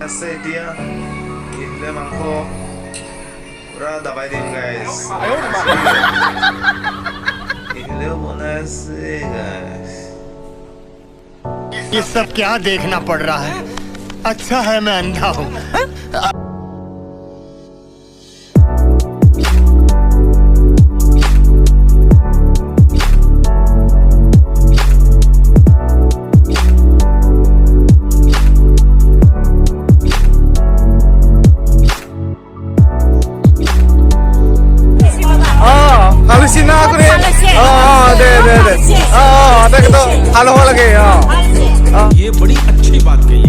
আছে এতিয়া ইহলে মাংস পুৰা দবাই দিম গাইজ ইহলেও বনাই আছে গাইজ ये सब क्या देखना पड़ रहा है अच्छा है मैं अंधा हूँ Halusin na ako rin. Deh. Ada kita halo lagi. ये बड़ी अच्छी बात कही है।